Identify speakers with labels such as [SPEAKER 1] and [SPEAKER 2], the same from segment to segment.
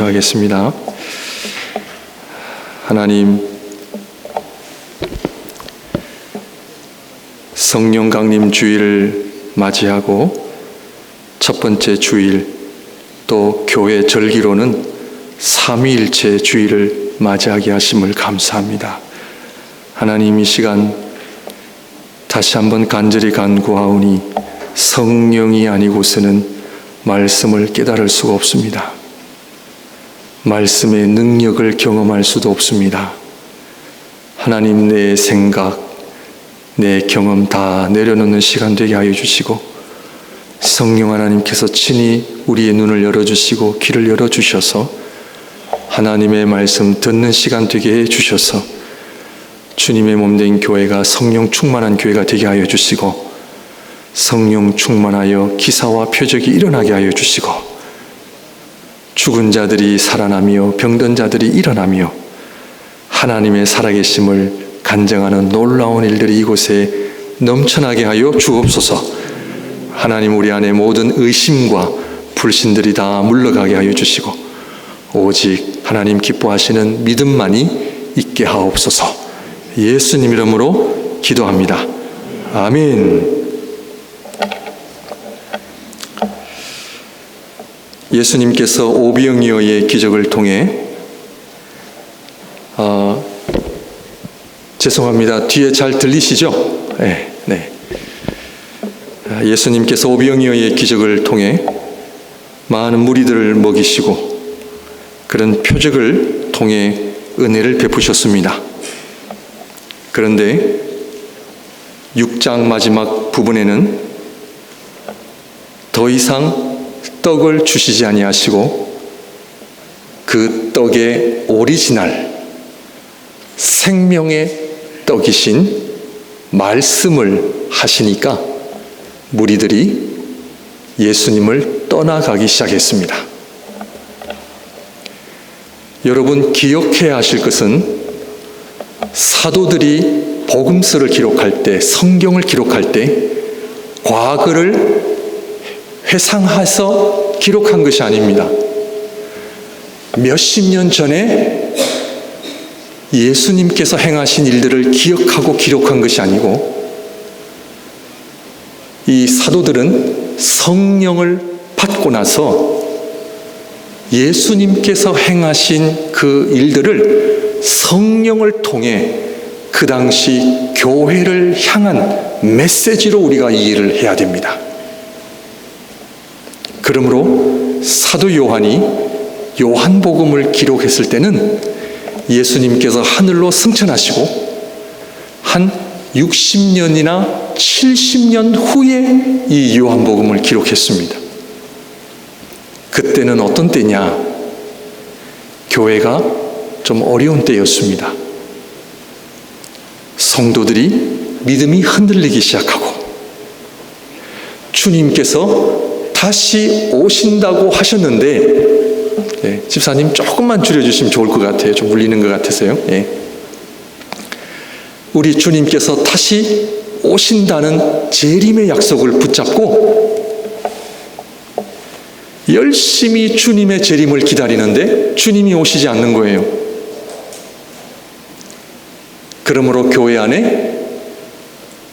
[SPEAKER 1] 기도하겠습니다. 하나님, 성령 강림 주일을 맞이하고 첫 번째 주일, 또 교회 절기로는 삼위일체 주일을 맞이하게 하심을 감사합니다. 하나님, 이 시간 다시 한번 간절히 간구하오니 성령이 아니고서는 말씀을 깨달을 수가 없습니다. 말씀의 능력을 경험할 수도 없습니다. 하나님, 내 생각, 내 경험 다 내려놓는 시간 되게 하여 주시고, 성령 하나님께서 친히 우리의 눈을 열어주시고 귀를 열어주셔서 하나님의 말씀 듣는 시간 되게 해주셔서 주님의 몸된 교회가 성령 충만한 교회가 되게 하여 주시고, 성령 충만하여 기사와 표적이 일어나게 하여 주시고, 죽은 자들이 살아나며 병든 자들이 일어나며 하나님의 살아계심을 간증하는 놀라운 일들이 이곳에 넘쳐나게 하여 주옵소서. 하나님, 우리 안에 모든 의심과 불신들이 다 물러가게 하여 주시고 오직 하나님 기뻐하시는 믿음만이 있게 하옵소서. 예수님 이름으로 기도합니다. 아멘. 예수님께서 오병이어의 기적을 통해 죄송합니다. 뒤에 잘 들리시죠? 네. 예수님께서 오병이어의 기적을 통해 많은 무리들을 먹이시고 그런 표적을 통해 은혜를 베푸셨습니다. 그런데 6장 마지막 부분에는 더 이상 떡을 주시지 아니하시고 그 떡의 오리지널 생명의 떡이신 말씀을 하시니까 무리들이 예수님을 떠나가기 시작했습니다. 여러분, 기억해야 하실 것은 사도들이 복음서를 기록할 때, 성경을 기록할 때 과거를 회상해서 기록한 것이 아닙니다. 몇십 년 전에 예수님께서 행하신 일들을 기억하고 기록한 것이 아니고, 이 사도들은 성령을 받고 나서 예수님께서 행하신 그 일들을 성령을 통해 그 당시 교회를 향한 메시지로 우리가 이해를 해야 됩니다. 그러므로 사도 요한이 요한복음을 기록했을 때는 예수님께서 하늘로 승천하시고 한 60년이나 70년 후에 이 요한복음을 기록했습니다. 그때는 어떤 때냐? 교회가 좀 어려운 때였습니다. 성도들이 믿음이 흔들리기 시작하고 주님께서 다시 오신다고 하셨는데, 집사님 조금만 줄여주시면 좋을 것 같아요. 좀 울리는 것 같아서요. 우리 주님께서 다시 오신다는 재림의 약속을 붙잡고 열심히 주님의 재림을 기다리는데 주님이 오시지 않는 거예요. 그러므로 교회 안에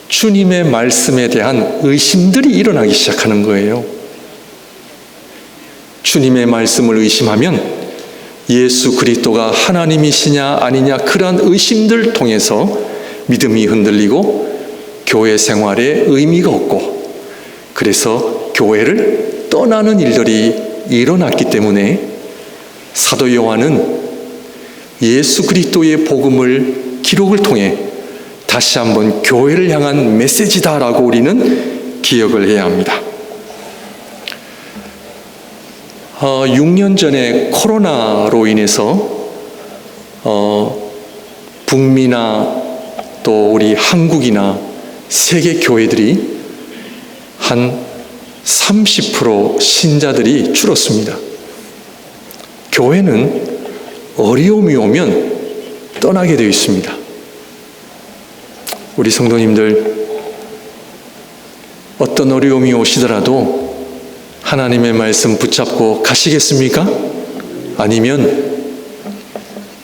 [SPEAKER 1] 주님의 말씀에 대한 의심들이 일어나기 시작하는 거예요. 주님의 말씀을 의심하면 예수 그리스도가 하나님이시냐 아니냐, 그러한 의심들 통해서 믿음이 흔들리고 교회 생활에 의미가 없고, 그래서 교회를 떠나는 일들이 일어났기 때문에 사도 요한은 예수 그리스도의 복음을 기록을 통해 다시 한번 교회를 향한 메시지다라고 우리는 기억을 해야 합니다. 6년 전에 코로나로 인해서 북미나 또 우리 한국이나 세계 교회들이 한 30% 신자들이 줄었습니다. 교회는 어려움이 오면 떠나게 되어 있습니다. 우리 성도님들, 어떤 어려움이 오시더라도 하나님의 말씀 붙잡고 가시겠습니까? 아니면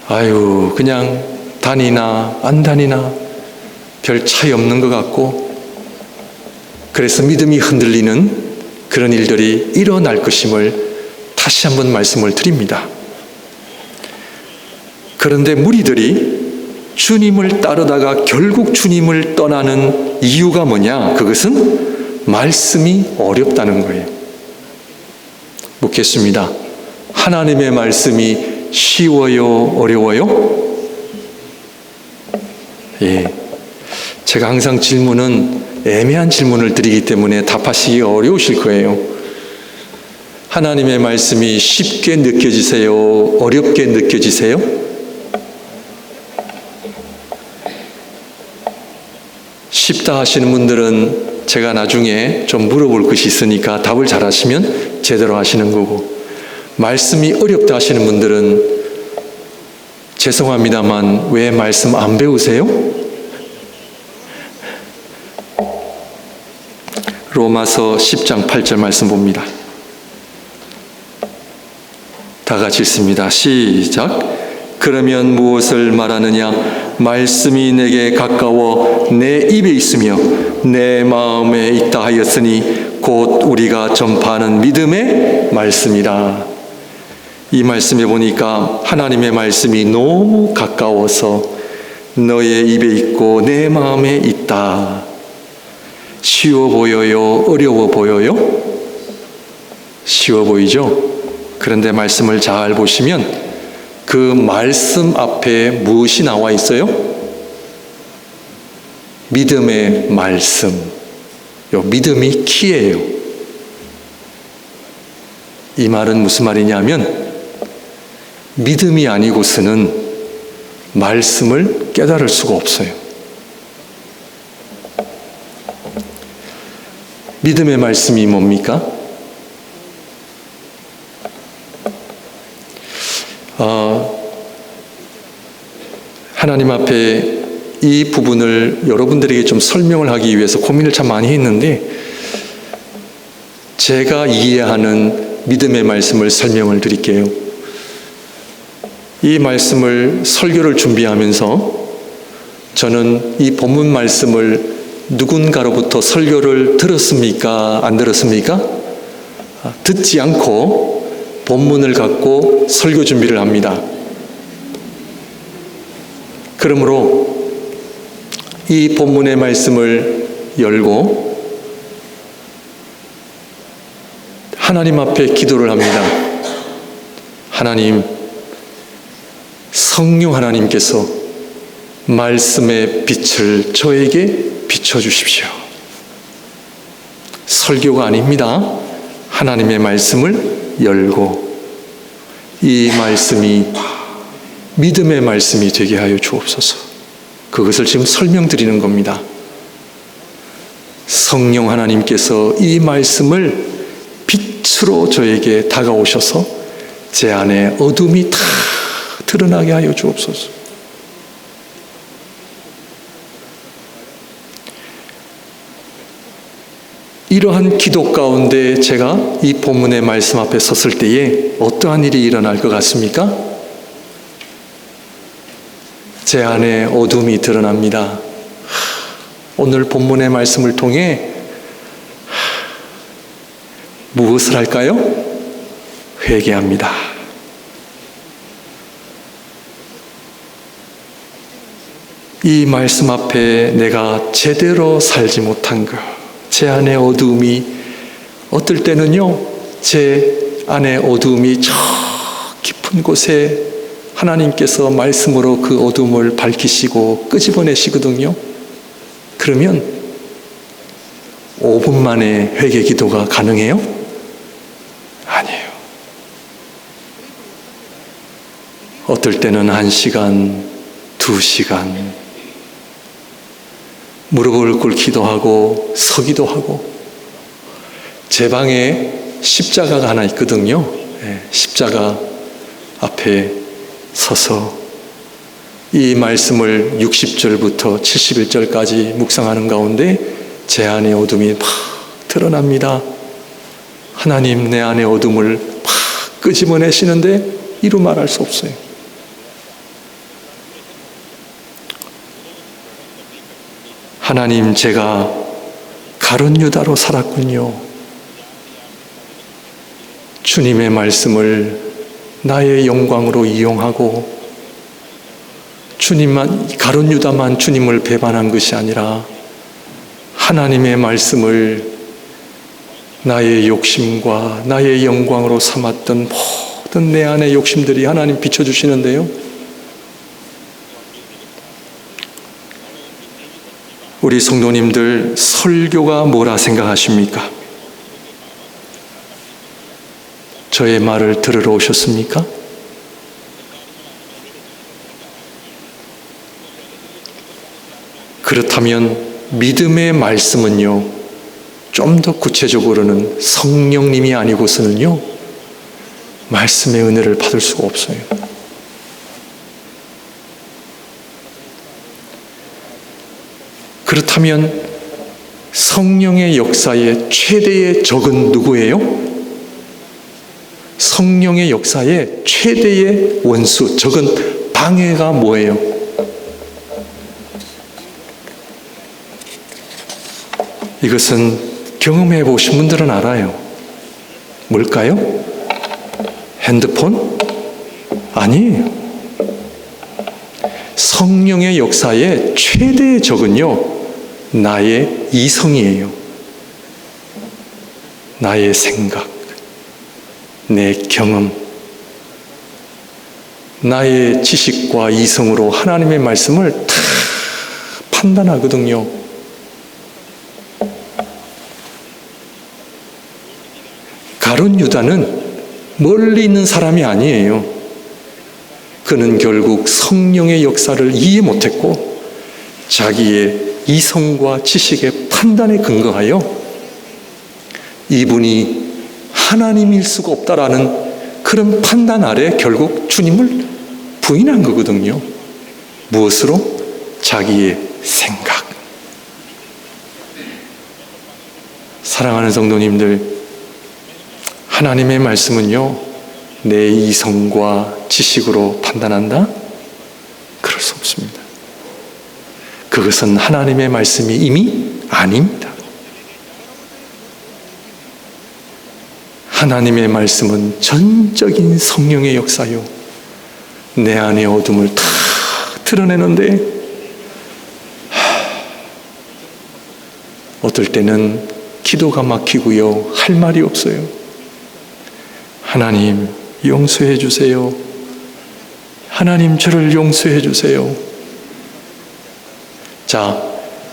[SPEAKER 1] 아유 그냥 다니나 안 다니나 별 차이 없는 것 같고 그래서 믿음이 흔들리는 그런 일들이 일어날 것임을 다시 한번 말씀을 드립니다. 그런데 무리들이 주님을 따르다가 결국 주님을 떠나는 이유가 뭐냐? 그것은 말씀이 어렵다는 거예요. 묻겠습니다. 하나님의 말씀이 쉬워요? 어려워요? 예. 제가 항상 질문은 애매한 질문을 드리기 때문에 답하시기 어려우실 거예요. 하나님의 말씀이 쉽게 느껴지세요? 어렵게 느껴지세요? 쉽다 하시는 분들은 제가 나중에 좀 물어볼 것이 있으니까 답을 잘 하시면 제대로 하시는 거고, 말씀이 어렵다 하시는 분들은 죄송합니다만 왜 말씀 안 배우세요? 로마서 10장 8절 말씀 봅니다. 다 같이 읽습니다. 시작. 그러면 무엇을 말하느냐? 말씀이 내게 가까워 내 입에 있으며 내 마음에 있다 하였으니 곧 우리가 전파하는 믿음의 말씀이라. 이 말씀에 보니까 하나님의 말씀이 너무 가까워서 너의 입에 있고 내 마음에 있다. 쉬워 보여요? 어려워 보여요? 쉬워 보이죠? 그런데 말씀을 잘 보시면 그 말씀 앞에 무엇이 나와 있어요? 믿음의 말씀. 요 믿음이 키예요. 이 말은 무슨 말이냐면 믿음이 아니고서는 말씀을 깨달을 수가 없어요. 믿음의 말씀이 뭡니까? 하나님 앞에 이 부분을 여러분들에게 좀 설명을 하기 위해서 고민을 참 많이 했는데, 제가 이해하는 믿음의 말씀을 설명을 드릴게요. 이 말씀을 설교를 준비하면서 저는 이 본문 말씀을 누군가로부터 설교를 들었습니까? 안 들었습니까? 듣지 않고 본문을 갖고 설교 준비를 합니다. 그러므로 이 본문의 말씀을 열고 하나님 앞에 기도를 합니다. 하나님, 성령 하나님께서 말씀의 빛을 저에게 비춰주십시오. 설교가 아닙니다. 하나님의 말씀을 열고 이 말씀이 믿음의 말씀이 되게 하여 주옵소서. 그것을 지금 설명드리는 겁니다. 성령 하나님께서 이 말씀을 빛으로 저에게 다가오셔서 제 안에 어둠이 다 드러나게 하여 주옵소서. 이러한 기도 가운데 제가 이 본문의 말씀 앞에 섰을 때에 어떠한 일이 일어날 것 같습니까? 제 안에 어둠이 드러납니다. 오늘 본문의 말씀을 통해 무엇을 할까요? 회개합니다. 이 말씀 앞에 내가 제대로 살지 못한 것, 제 안에 어두움이, 어떨 때는요, 제 안에 어두움이 저 깊은 곳에 하나님께서 말씀으로 그 어둠을 밝히시고 끄집어내시거든요. 그러면 5분 만에 회개 기도가 가능해요? 아니에요. 어떨 때는 1시간, 2시간 무릎을 꿇기도 하고 서기도 하고, 제 방에 십자가가 하나 있거든요. 십자가 앞에 서서 이 말씀을 60절부터 71절까지 묵상하는 가운데 제 안의 어둠이 막 드러납니다. 하나님, 내 안의 어둠을 막 끄집어내시는데 이루 말할 수 없어요. 하나님, 제가 가룟 유다로 살았군요. 주님의 말씀을 나의 영광으로 이용하고 가룟 유다만 주님을 배반한 것이 아니라 하나님의 말씀을 나의 욕심과 나의 영광으로 삼았던 모든 내 안의 욕심들이 하나님 비춰주시는데요. 우리 성도님들, 설교가 뭐라 생각하십니까? 저의 말을 들으러 오셨습니까? 그렇다면 믿음의 말씀은요, 좀 더 구체적으로는 성령님이 아니고서는요, 말씀의 은혜를 받을 수가 없어요. 그렇다면 성령의 역사의 최대의 적은 누구예요? 성령의 역사의 최대의 원수, 적은 방해가 뭐예요? 이것은 경험해 보신 분들은 알아요. 뭘까요? 핸드폰? 아니에요. 성령의 역사의 최대의 적은요, 나의 이성이에요. 나의 생각, 내 경험, 나의 지식과 이성으로 하나님의 말씀을 다 판단하거든요. 가룟 유다는 멀리 있는 사람이 아니에요. 그는 결국 성령의 역사를 이해 못했고 자기의 이성과 지식의 판단에 근거하여 이분이 하나님일 수가 없다라는 그런 판단 아래 결국 주님을 부인한 거거든요. 무엇으로? 자기의 생각. 사랑하는 성도님들, 하나님의 말씀은요, 내 이성과 지식으로 판단한다? 그럴 수 없습니다. 그것은 하나님의 말씀이 이미 아닙니다. 하나님의 말씀은 전적인 성령의 역사요, 내 안의 어둠을 다 드러내는데 어떨 때는 기도가 막히고요, 할 말이 없어요. 하나님, 용서해 주세요. 하나님, 저를 용서해 주세요. 자,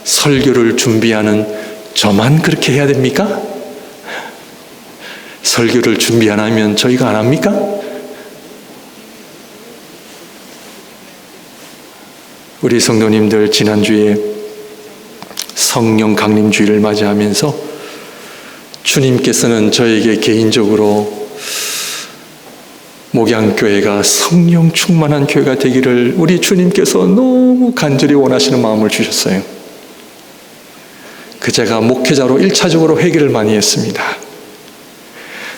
[SPEAKER 1] 설교를 준비하는 저만 그렇게 해야 됩니까? 설교를 준비 안 하면 저희가 안 합니까? 우리 성도님들, 지난주에 성령 강림주일을 맞이하면서 주님께서는 저에게 개인적으로 목양교회가 성령 충만한 교회가 되기를 우리 주님께서 너무 간절히 원하시는 마음을 주셨어요. 제가 목회자로 1차적으로 회개를 많이 했습니다.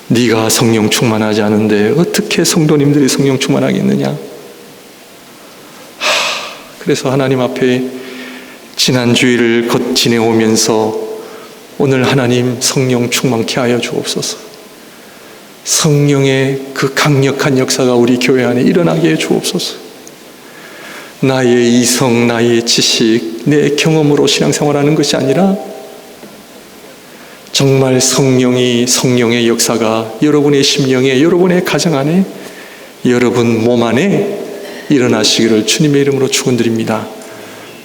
[SPEAKER 1] 네가 성령 충만하지 않은데 어떻게 성도님들이 성령 충만하겠느냐? 그래서 하나님 앞에 지난 주일을 지내오면서 오늘 하나님 성령 충만케 하여 주옵소서. 성령의 그 강력한 역사가 우리 교회 안에 일어나게 해 주옵소서. 나의 이성, 나의 지식, 내 경험으로 신앙생활하는 것이 아니라 정말 성령의 역사가 여러분의 심령에, 여러분의 가정 안에, 여러분 몸 안에 일어나시기를 주님의 이름으로 축원드립니다.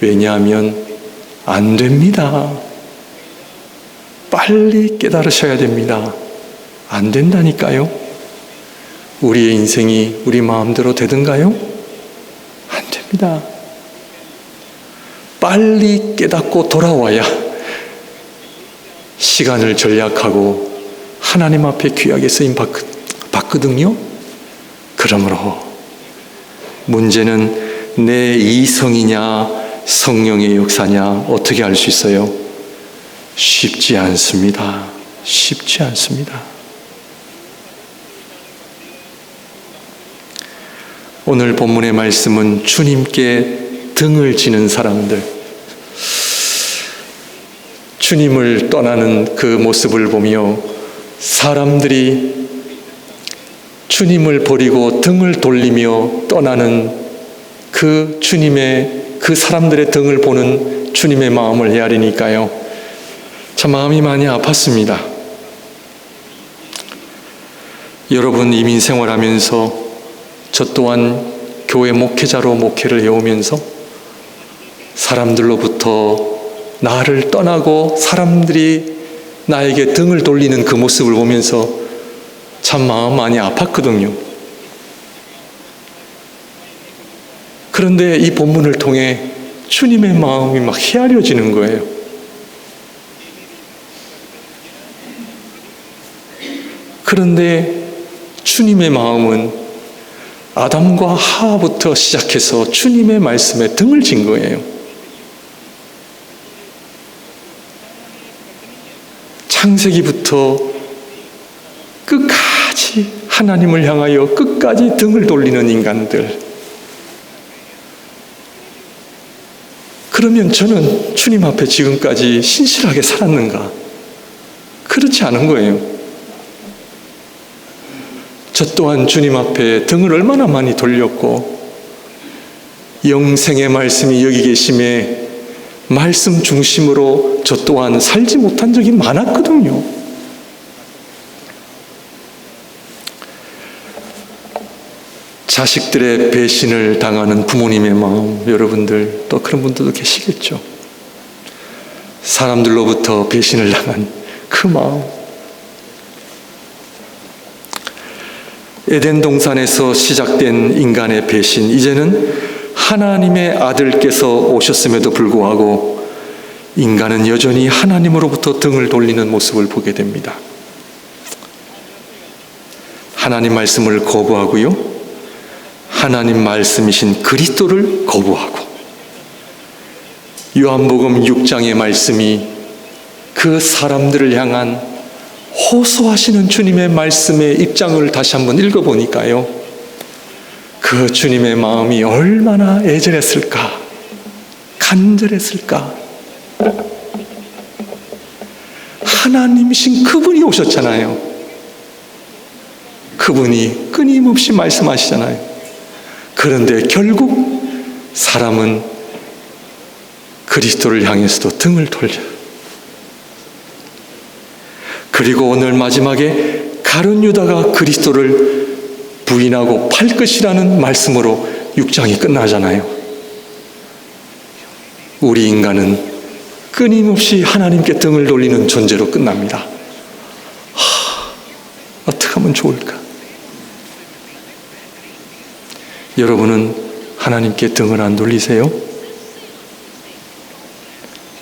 [SPEAKER 1] 왜냐하면 안 됩니다. 빨리 깨달으셔야 됩니다. 안 된다니까요. 우리의 인생이 우리 마음대로 되든가요? 안 됩니다. 빨리 깨닫고 돌아와야 시간을 전략하고 하나님 앞에 귀하게 쓰임 받거든요. 그러므로 문제는 내 이성이냐 성령의 역사냐 어떻게 알 수 있어요? 쉽지 않습니다. 쉽지 않습니다. 오늘 본문의 말씀은 주님께 등을 지는 사람들, 주님을 떠나는 그 모습을 보며 사람들이 주님을 버리고 등을 돌리며 떠나는 그 주님의, 그 사람들의 등을 보는 주님의 마음을 헤아리니까요, 참 마음이 많이 아팠습니다. 여러분, 이민 생활하면서 저 또한 교회 목회자로 목회를 해오면서 사람들로부터 나를 떠나고 사람들이 나에게 등을 돌리는 그 모습을 보면서 참 마음 많이 아팠거든요. 그런데 이 본문을 통해 주님의 마음이 막 헤아려지는 거예요. 그런데 주님의 마음은 아담과 하와부터 시작해서 주님의 말씀에 등을 진 거예요. 창세기부터 끝까지 하나님을 향하여 끝까지 등을 돌리는 인간들. 그러면 저는 주님 앞에 지금까지 신실하게 살았는가? 그렇지 않은 거예요. 저 또한 주님 앞에 등을 얼마나 많이 돌렸고, 영생의 말씀이 여기 계심에 말씀 중심으로 저 또한 살지 못한 적이 많았거든요. 자식들의 배신을 당하는 부모님의 마음, 여러분들 또 그런 분들도 계시겠죠. 사람들로부터 배신을 당한 그 마음. 에덴 동산에서 시작된 인간의 배신, 이제는 하나님의 아들께서 오셨음에도 불구하고 인간은 여전히 하나님으로부터 등을 돌리는 모습을 보게 됩니다. 하나님 말씀을 거부하고요, 하나님 말씀이신 그리스도를 거부하고, 요한복음 6장의 말씀이 그 사람들을 향한 호소하시는 주님의 말씀의 입장을 다시 한번 읽어보니까요, 그 주님의 마음이 얼마나 애절했을까, 간절했을까. 하나님이신 그분이 오셨잖아요. 그분이 끊임없이 말씀하시잖아요. 그런데 결국 사람은 그리스도를 향해서도 등을 돌려요. 그리고 오늘 마지막에 가룟 유다가 그리스도를 부인하고 팔 것이라는 말씀으로 6장이 끝나잖아요. 우리 인간은 끊임없이 하나님께 등을 돌리는 존재로 끝납니다. 어떻게 하면 좋을까? 여러분은 하나님께 등을 안 돌리세요?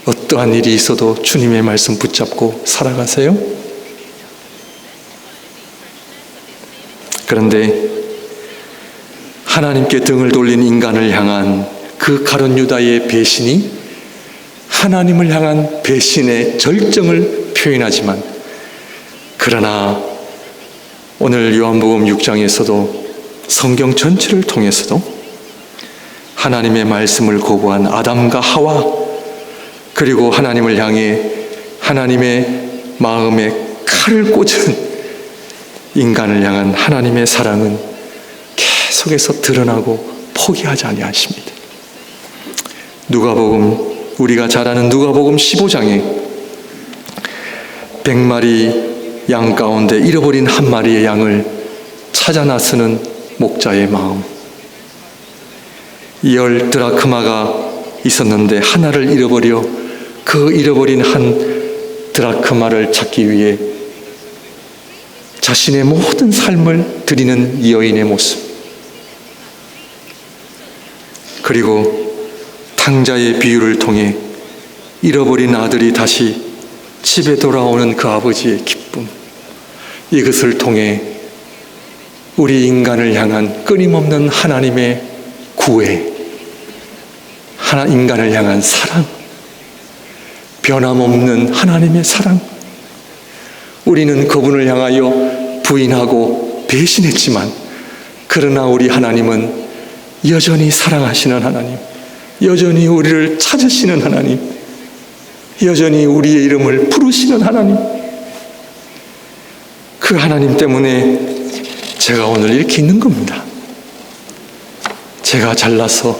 [SPEAKER 1] 어떠한 일이 있어도 주님의 말씀 붙잡고 살아가세요? 그런데 하나님께 등을 돌린 인간을 향한 그 가룟 유다의 배신이 하나님을 향한 배신의 절정을 표현하지만, 그러나 오늘 요한복음 6장에서도 성경 전체를 통해서도 하나님의 말씀을 거부한 아담과 하와, 그리고 하나님을 향해 하나님의 마음에 칼을 꽂은 인간을 향한 하나님의 사랑은 계속해서 드러나고 포기하지 아니하십니다. 누가복음, 우리가 잘 아는 누가복음 15장에 100마리 양 가운데 잃어버린 한 마리의 양을 찾아 나서는 목자의 마음. 10 드라크마가 있었는데 하나를 잃어버려 그 잃어버린 한 드라크마를 찾기 위해 자신의 모든 삶을 드리는 이 여인의 모습, 그리고 탕자의 비유를 통해 잃어버린 아들이 다시 집에 돌아오는 그 아버지의 기쁨, 이것을 통해 우리 인간을 향한 끊임없는 하나님의 구애, 인간을 향한 사랑, 변함없는 하나님의 사랑. 우리는 그분을 향하여 부인하고 배신했지만, 그러나 우리 하나님은 여전히 사랑하시는 하나님, 여전히 우리를 찾으시는 하나님, 여전히 우리의 이름을 부르시는 하나님, 그 하나님 때문에 제가 오늘 이렇게 있는 겁니다. 제가 잘나서,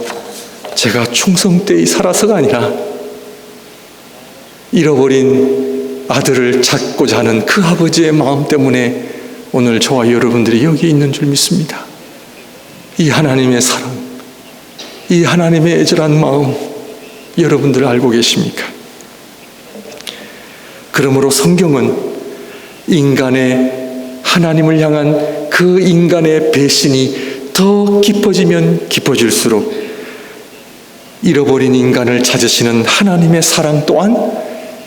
[SPEAKER 1] 제가 충성되이 살아서가 아니라 잃어버린 아들을 찾고자 하는 그 아버지의 마음 때문에 오늘 저와 여러분들이 여기 있는 줄 믿습니다. 이 하나님의 사랑, 이 하나님의 애절한 마음, 여러분들 알고 계십니까? 그러므로 성경은 인간의 하나님을 향한 그 인간의 배신이 더 깊어지면 깊어질수록 잃어버린 인간을 찾으시는 하나님의 사랑 또한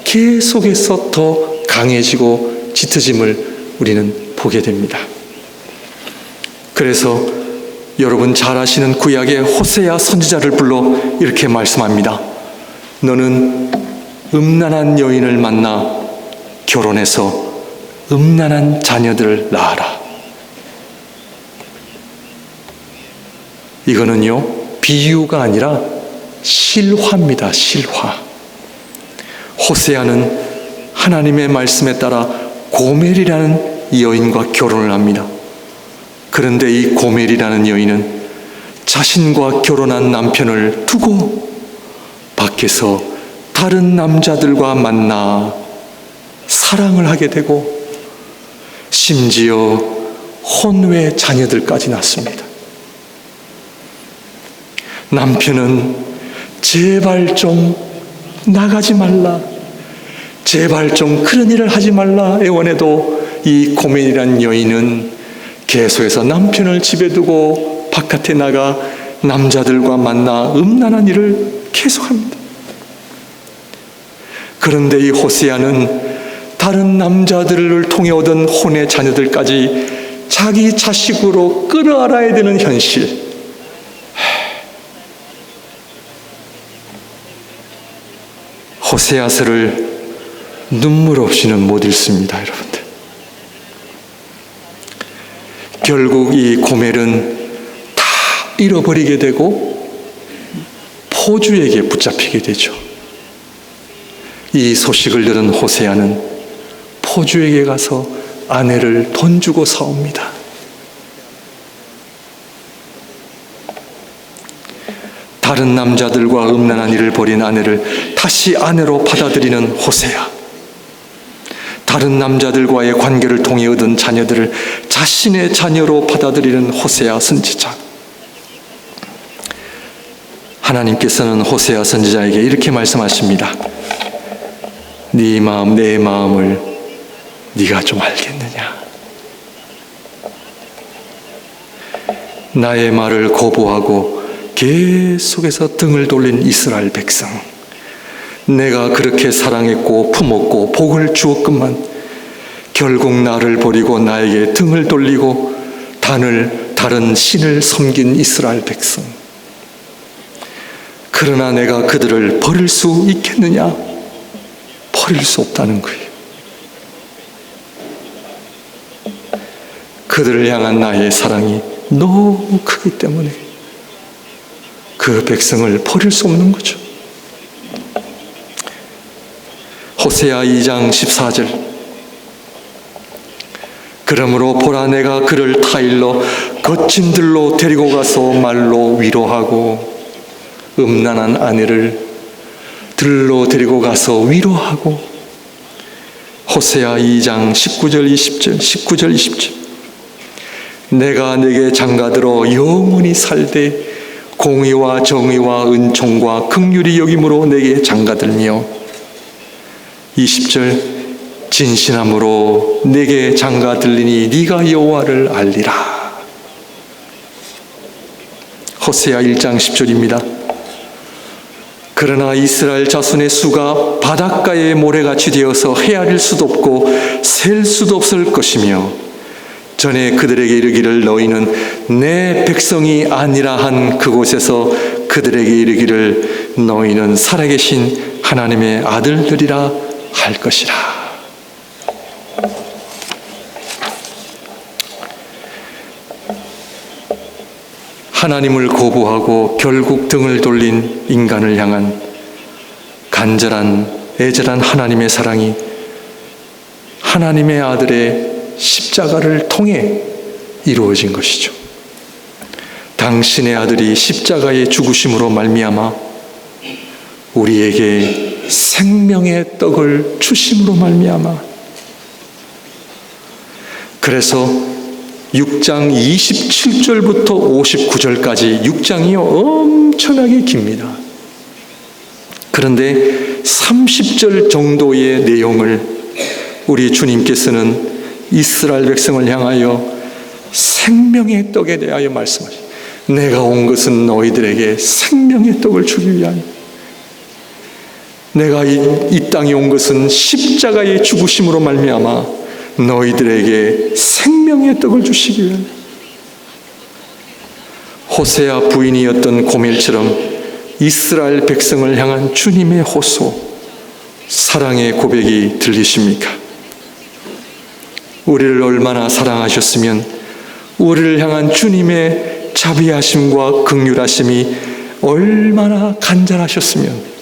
[SPEAKER 1] 계속해서 더 강해지고 짙어짐을 우리는 보게 됩니다. 그래서 여러분 잘 아시는 구약의 호세아 선지자를 불러 이렇게 말씀합니다. 너는 음란한 여인을 만나 결혼해서 음란한 자녀들을 낳아라. 이거는요, 비유가 아니라 실화입니다. 실화. 호세아는 하나님의 말씀에 따라 고멜이라는 여인과 결혼을 합니다. 그런데 이 고멜이라는 여인은 자신과 결혼한 남편을 두고 밖에서 다른 남자들과 만나 사랑을 하게 되고 심지어 혼외 자녀들까지 낳습니다. 남편은 제발 좀 나가지 말라, 제발 좀 그런 일을 하지 말라 애원해도 이 고멜이라는 여인은 계속해서 남편을 집에 두고 바깥에 나가 남자들과 만나 음란한 일을 계속합니다. 그런데 이 호세아는 다른 남자들을 통해 얻은 혼의 자녀들까지 자기 자식으로 끌어안아야 되는 현실, 호세아서를 눈물 없이는 못 읽습니다, 여러분들. 결국 이 고멜은 다 잃어버리게 되고 포주에게 붙잡히게 되죠. 이 소식을 들은 호세아는 포주에게 가서 아내를 돈 주고 사옵니다. 다른 남자들과 음란한 일을 벌인 아내를 다시 아내로 받아들이는 호세아. 다른 남자들과의 관계를 통해 얻은 자녀들을 자신의 자녀로 받아들이는 호세아 선지자. 하나님께서는 호세아 선지자에게 이렇게 말씀하십니다. 네 마음, 내 마음을 네가 좀 알겠느냐? 나의 말을 거부하고 계속해서 등을 돌린 이스라엘 백성, 내가 그렇게 사랑했고 품었고 복을 주었건만 결국 나를 버리고 나에게 등을 돌리고 다른 신을 섬긴 이스라엘 백성, 그러나 내가 그들을 버릴 수 있겠느냐? 버릴 수 없다는 거예요. 그들을 향한 나의 사랑이 너무 크기 때문에 그 백성을 버릴 수 없는 거죠. 호세아 2장 14절. 그러므로 보라, 내가 그를 타일러 거친 들로 데리고 가서 말로 위로하고, 음란한 아내를 들로 데리고 가서 위로하고. 호세아 2장 19절 20절. 내가 내게 장가들어 영원히 살되 공의와 정의와 은총과 긍휼이 여김으로 내게 장가들며. 20절. 진실함으로 내게 장가들리니 네가 여호와를 알리라. 호세아 1장 10절입니다. 그러나 이스라엘 자손의 수가 바닷가의 모래같이 되어서 헤아릴 수도 없고 셀 수도 없을 것이며, 전에 그들에게 이르기를 너희는 내 백성이 아니라 한 그곳에서 그들에게 이르기를 너희는 살아계신 하나님의 아들들이라 할 것이라. 하나님을 거부하고 결국 등을 돌린 인간을 향한 간절한 애절한 하나님의 사랑이 하나님의 아들의 십자가를 통해 이루어진 것이죠. 당신의 아들이 십자가의 죽으심으로 말미암아 우리에게 생명의 떡을 주심으로 말미암아, 그래서 6장 27절부터 59절까지 6장이 엄청나게 깁니다. 그런데 30절 정도의 내용을 우리 주님께서는 이스라엘 백성을 향하여 생명의 떡에 대하여 말씀하십니다. 내가 온 것은 너희들에게 생명의 떡을 주기 위하여, 내가 이 땅에 온 것은 십자가의 죽으심으로 말미암아 너희들에게 생명의 떡을 주시기 위하여. 호세아 부인이었던 고멜처럼 이스라엘 백성을 향한 주님의 호소, 사랑의 고백이 들리십니까? 우리를 얼마나 사랑하셨으면 우리를 향한 주님의 자비하심과 긍휼하심이 얼마나 간절하셨으면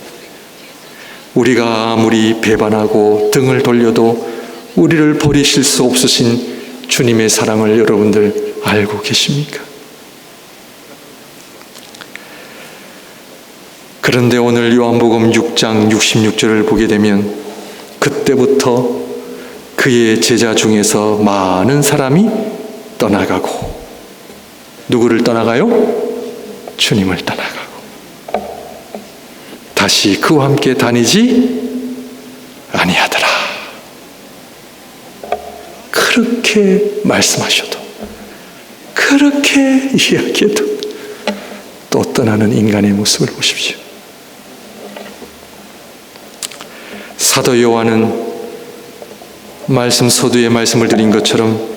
[SPEAKER 1] 우리가 아무리 배반하고 등을 돌려도 우리를 버리실 수 없으신 주님의 사랑을 여러분들 알고 계십니까? 그런데 오늘 요한복음 6장 66절을 보게 되면 그때부터 그의 제자 중에서 많은 사람이 떠나가고, 누구를 떠나가요? 주님을 떠나가고 다시 그와 함께 다니지 아니하더라. 그렇게 말씀하셔도, 그렇게 이야기해도 또 떠나는 인간의 모습을 보십시오. 사도 요한은 말씀 서두에 말씀을 드린 것처럼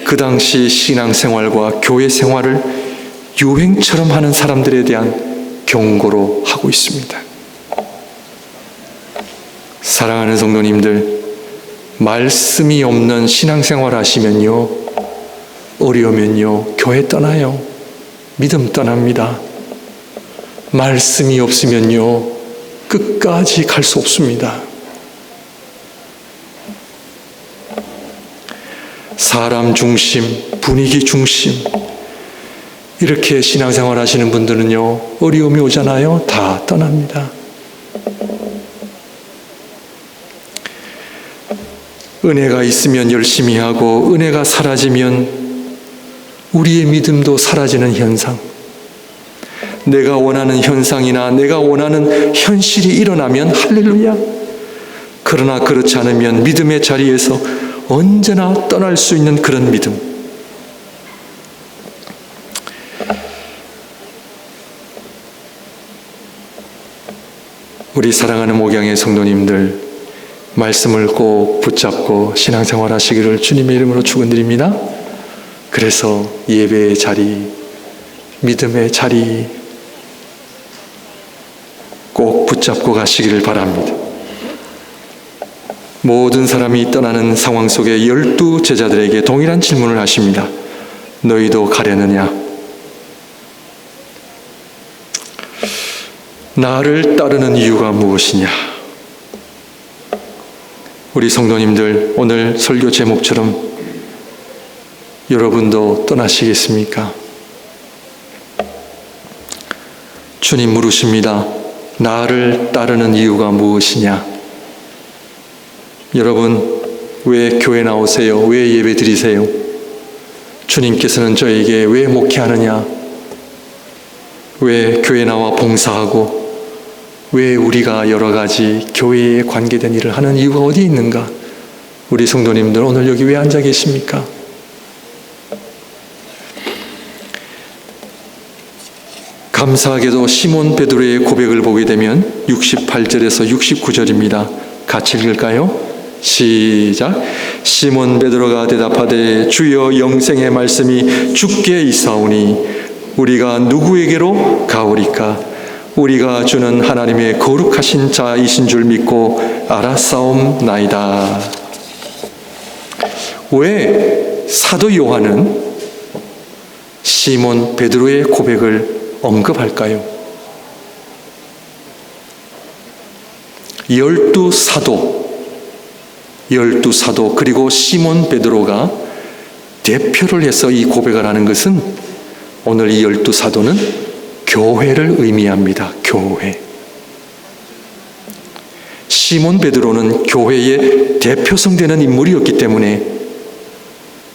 [SPEAKER 1] 그 당시 신앙생활과 교회 생활을 유행처럼 하는 사람들에 대한 경고로 하고 있습니다. 사랑하는 성도님들, 말씀이 없는 신앙생활 하시면요, 어려우면요 교회 떠나요. 믿음 떠납니다. 말씀이 없으면요 끝까지 갈 수 없습니다. 사람 중심, 분위기 중심, 이렇게 신앙생활 하시는 분들은요 어려움이 오잖아요, 다 떠납니다. 은혜가 있으면 열심히 하고 은혜가 사라지면 우리의 믿음도 사라지는 현상, 내가 원하는 현상이나 내가 원하는 현실이 일어나면 할렐루야, 그러나 그렇지 않으면 믿음의 자리에서 언제나 떠날 수 있는 그런 믿음. 우리 사랑하는 목양의 성도님들, 말씀을 꼭 붙잡고 신앙생활 하시기를 주님의 이름으로 축원드립니다. 그래서 예배의 자리, 믿음의 자리 꼭 붙잡고 가시기를 바랍니다. 모든 사람이 떠나는 상황 속에 12 제자들에게 동일한 질문을 하십니다. 너희도 가려느냐? 나를 따르는 이유가 무엇이냐? 우리 성도님들, 오늘 설교 제목처럼 여러분도 떠나시겠습니까? 주님 물으십니다. 나를 따르는 이유가 무엇이냐? 여러분, 왜 교회 나오세요? 왜 예배 드리세요? 주님께서는 저에게 왜 목회하느냐? 왜 교회 나와 봉사하고 왜 우리가 여러 가지 교회에 관계된 일을 하는 이유가 어디 있는가? 우리 성도님들, 오늘 여기 왜 앉아 계십니까? 감사하게도 시몬 베드로의 고백을 보게 되면 68절에서 69절입니다. 같이 읽을까요? 시작. 시몬 베드로가 대답하되 주여, 영생의 말씀이 주께 있사오니 우리가 누구에게로 가오리까? 우리가 주는 하나님의 거룩하신 자이신 줄 믿고 알았사옵나이다. 왜 사도 요한은 시몬 베드로의 고백을 언급할까요? 12 사도 그리고 시몬 베드로가 대표를 해서 이 고백을 하는 것은 오늘 이 12 사도는 교회를 의미합니다. 교회. 시몬 베드로는 교회의 대표성 되는 인물이었기 때문에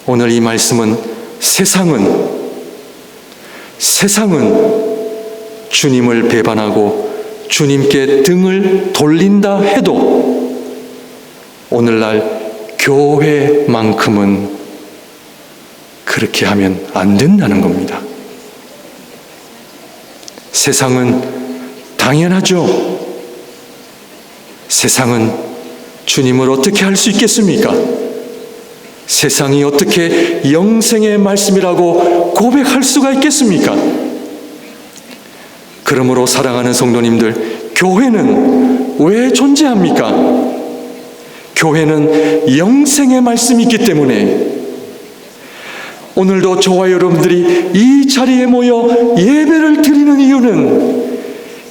[SPEAKER 1] 오늘 이 말씀은 세상은 주님을 배반하고 주님께 등을 돌린다 해도 오늘날 교회만큼은 그렇게 하면 안 된다는 겁니다. 세상은 당연하죠. 세상은 주님을 어떻게 할 수 있겠습니까? 세상이 어떻게 영생의 말씀이라고 고백할 수가 있겠습니까? 그러므로 사랑하는 성도님들, 교회는 왜 존재합니까? 교회는 영생의 말씀이 있기 때문에 오늘도 저와 여러분들이 이 자리에 모여 예배를 드리는 이유는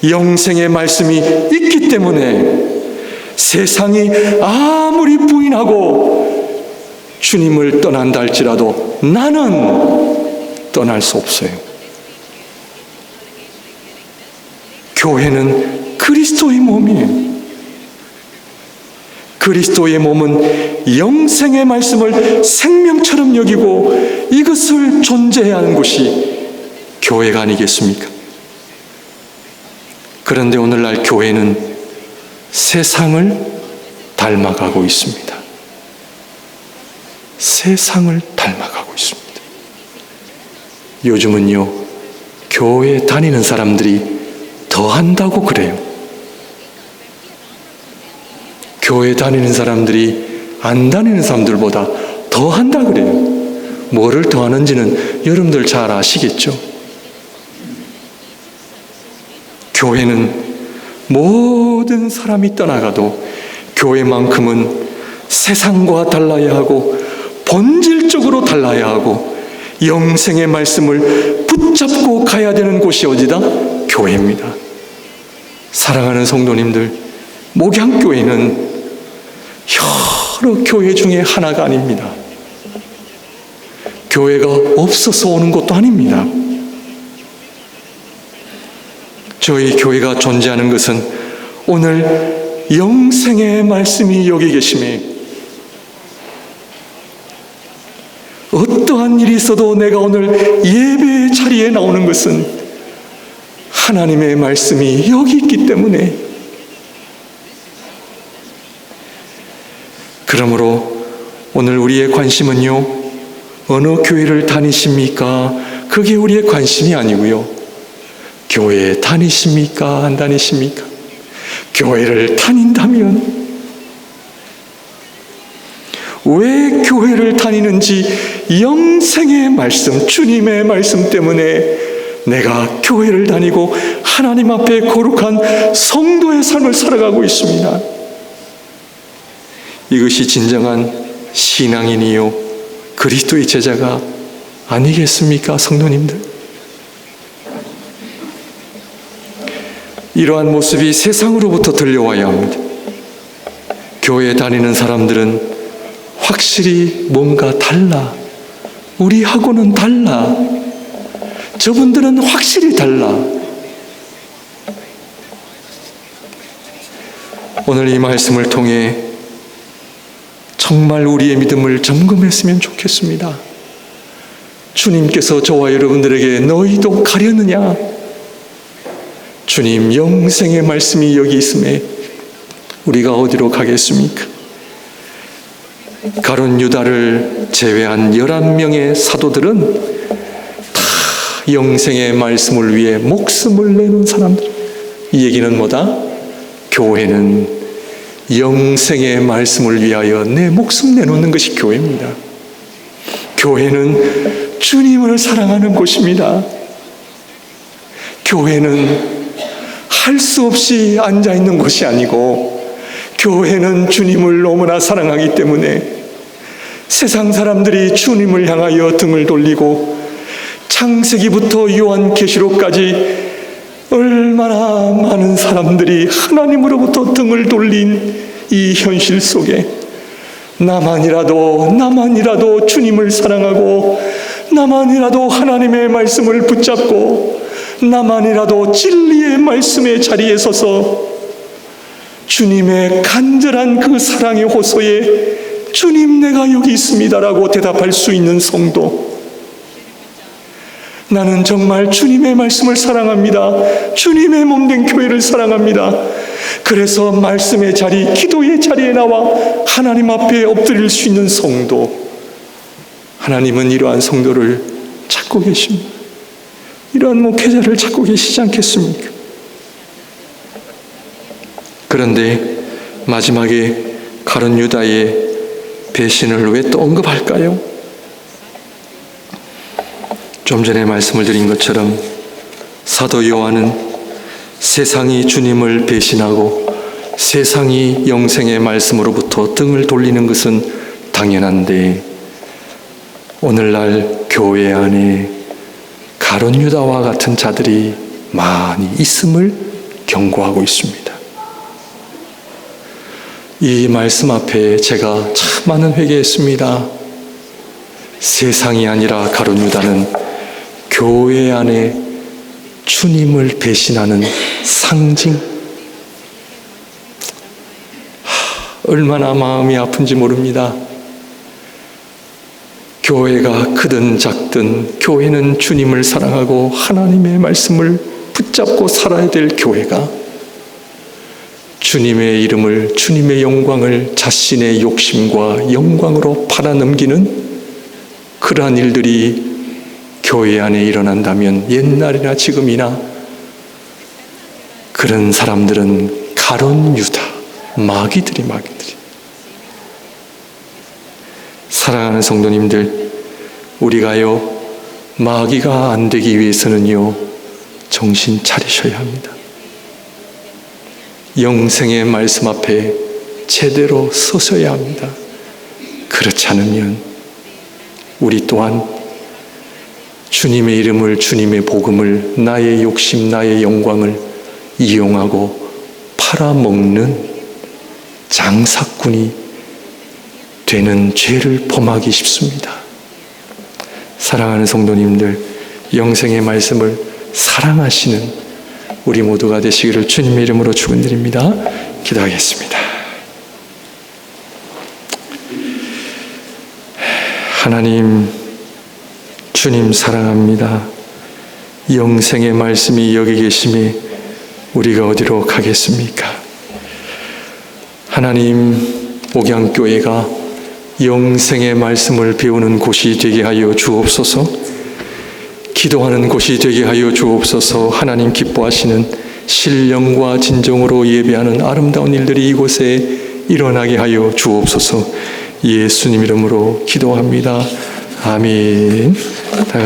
[SPEAKER 1] 영생의 말씀이 있기 때문에 세상이 아무리 부인하고 주님을 떠난다 할지라도 나는 떠날 수 없어요. 교회는 그리스도의 몸이에요. 그리스도의 몸은 영생의 말씀을 생명처럼 여기고 이것을 존재해야 하는 곳이 교회가 아니겠습니까? 그런데 오늘날 교회는 세상을 닮아가고 있습니다. 세상을 닮아가고 있습니다. 요즘은요, 교회 다니는 사람들이 더 한다고 그래요. 교회 다니는 사람들이 안 다니는 사람들보다 더 한다 그래요. 뭐를 더 하는지는 여러분들 잘 아시겠죠? 교회는 모든 사람이 떠나가도 교회만큼은 세상과 달라야 하고 본질적으로 달라야 하고 영생의 말씀을 붙잡고 가야 되는 곳이 어디다? 교회입니다. 사랑하는 성도님들, 목양교회는 여러 교회 중에 하나가 아닙니다. 교회가 없어서 오는 것도 아닙니다. 저희 교회가 존재하는 것은 오늘 영생의 말씀이 여기 계심에 어떠한 일이 있어도 내가 오늘 예배의 자리에 나오는 것은 하나님의 말씀이 여기 있기 때문에, 그러므로 오늘 우리의 관심은요, 어느 교회를 다니십니까? 그게 우리의 관심이 아니고요, 교회에 다니십니까? 안 다니십니까? 교회를 다닌다면 왜 교회를 다니는지 영생의 말씀, 주님의 말씀 때문에 내가 교회를 다니고 하나님 앞에 거룩한 성도의 삶을 살아가고 있습니다. 이것이 진정한 신앙인이요 그리스도의 제자가 아니겠습니까, 성도님들? 이러한 모습이 세상으로부터 들려와야 합니다. 교회에 다니는 사람들은 확실히 뭔가 달라. 우리하고는 달라. 저분들은 확실히 달라. 오늘 이 말씀을 통해 정말 우리의 믿음을 점검했으면 좋겠습니다. 주님께서 저와 여러분들에게 너희도 가려느냐? 주님, 영생의 말씀이 여기 있음에 우리가 어디로 가겠습니까? 가룟 유다를 제외한 11명의 사도들은 다 영생의 말씀을 위해 목숨을 내는 사람들. 이 얘기는 뭐다? 교회는 영생의 말씀을 위하여 내 목숨 내놓는 것이 교회입니다. 교회는 주님을 사랑하는 곳입니다. 교회는 할 수 없이 앉아있는 곳이 아니고 교회는 주님을 너무나 사랑하기 때문에 세상 사람들이 주님을 향하여 등을 돌리고 창세기부터 요한계시록까지 얼마나 많은 사람들이 하나님으로부터 등을 돌린 이 현실 속에 나만이라도 주님을 사랑하고, 나만이라도 하나님의 말씀을 붙잡고, 나만이라도 진리의 말씀의 자리에 서서 주님의 간절한 그 사랑의 호소에 주님 내가 여기 있습니다라고 대답할 수 있는 성도, 나는 정말 주님의 말씀을 사랑합니다. 주님의 몸된 교회를 사랑합니다. 그래서 말씀의 자리, 기도의 자리에 나와 하나님 앞에 엎드릴 수 있는 성도, 하나님은 이러한 성도를 찾고 계십니다. 이러한 목회자를 찾고 계시지 않겠습니까? 그런데 마지막에 가룟 유다의 배신을 왜 또 언급할까요? 좀 전에 말씀을 드린 것처럼 사도 요한은 세상이 주님을 배신하고 세상이 영생의 말씀으로부터 등을 돌리는 것은 당연한데, 오늘날 교회 안에 가룟 유다와 같은 자들이 많이 있음을 경고하고 있습니다. 이 말씀 앞에 제가 참 많은 회개했습니다. 세상이 아니라 가룟 유다는 교회 안에 주님을 배신하는 상징. 얼마나 마음이 아픈지 모릅니다. 교회가 크든 작든 교회는 주님을 사랑하고 하나님의 말씀을 붙잡고 살아야 될 교회가 주님의 이름을, 주님의 영광을 자신의 욕심과 영광으로 팔아넘기는 그러한 일들이 교회 안에 일어난다면, 옛날이나 지금이나 그런 사람들은 가룟 유다, 마귀들이. 사랑하는 성도님들, 우리가요 마귀가 안 되기 위해서는요 정신 차리셔야 합니다. 영생의 말씀 앞에 제대로 서셔야 합니다. 그렇지 않으면 우리 또한 주님의 이름을, 주님의 복음을, 나의 욕심, 나의 영광을 이용하고 팔아먹는 장사꾼이 되는 죄를 범하기 쉽습니다. 사랑하는 성도님들, 영생의 말씀을 사랑하시는 우리 모두가 되시기를 주님의 이름으로 축원드립니다. 기도하겠습니다. 하나님, 주님 사랑합니다. 영생의 말씀이 여기 계심에 우리가 어디로 가겠습니까? 하나님, 목양교회가 영생의 말씀을 배우는 곳이 되게 하여 주옵소서. 기도하는 곳이 되게 하여 주옵소서. 하나님 기뻐하시는 신령과 진정으로 예배하는 아름다운 일들이 이곳에 일어나게 하여 주옵소서. 예수님 이름으로 기도합니다. 아멘.